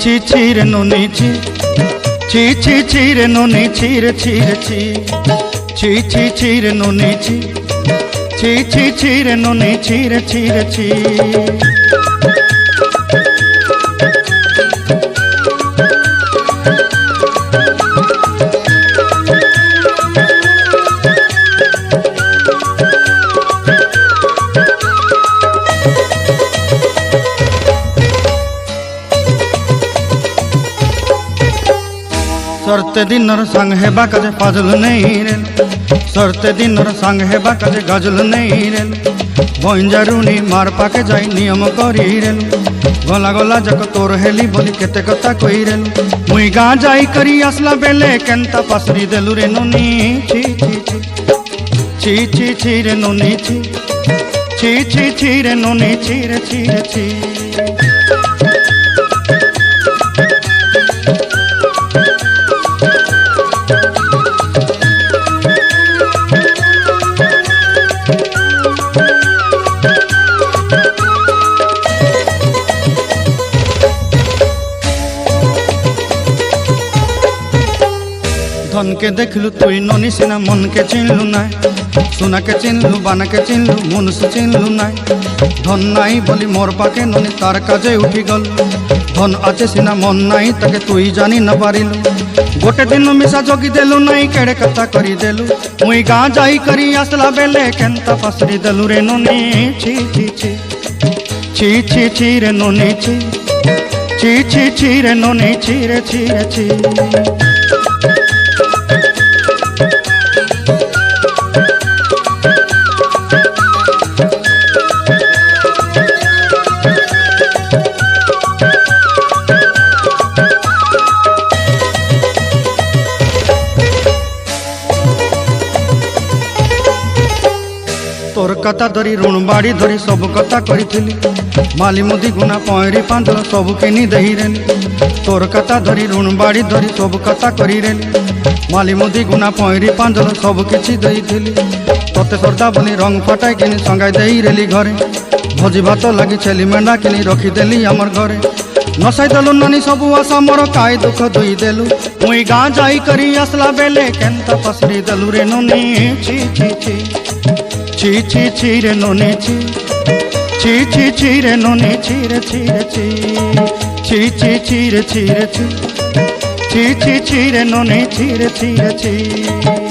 ছি ছি রে নুনি ছি ছি ছি ছি রে নুনি ছি রে ছি রে ছি ছি ছি ছি রে নুনি ছি ছি ছি ছি রে নুনি ছি রে ছি রে ছি। सरते दिनर संग हेबा काजे फाजल नहीं रेल सरते दिनर संग हेबा काजे गजल नहीं रेल बंजारुनी मार पाके जाई नियम करी रेल गला गला जक तोर हेली बोली केते कथा कई रेल मुई गा जाई करी असला बेले केंता पासरी देलु रे नुनी छी छी छी छी छी छी रे नुनी छी छी छी छी रे नुनी छी रे छी रे छी। धन के देखलु तुई ननी सिना मन के चिन्हलु ना सुना के चिन्हलु बाना के चिन्हलु मुनुष चिन्हलु ना धन नाई बोली मोर पाके ननी तार काजे उठी गल धन आचे सिना मन नाई ताके तुई जानी न पारिलु गोटे दिन मिसा जगी देलु नाई केड़े कथा करी देलु मुई गा जाई करी आसला बेले केंता पासरी देलु रे ननी छी छी छी छी छी छी रे ननी छी छी छी छी रे ननी छी रे छी रे छी। तोर कथा धरी ऋण बाड़ी धरी सब कथा करी माली मुदी गुना पयरी पांदल सब किनी दही रेली तोर कथा धरी ऋण बाड़ी धरी सब कथा करी रेली माली मुदी गुना पयरी पांदल सब किछि दही थिली तोते सरदा बनी रंग फटाई किनी संगाई देई रेली घरे भोजी भात लगी छेली मेंढा किनी रखी देली हमर घरे नसाई देलु नानी सबु आशा मोर काई दुख दुई देलु मुई गा जाई करी असला बेले केंता पसरी देलु रे नुनी छी छी छी छी छी छी रे नुनी छी छी छी छी रे नुनी छी रे छी रे छी छी छी छी रे छी रे छी छी छी छी रे नुनी छी रे छी रे छी।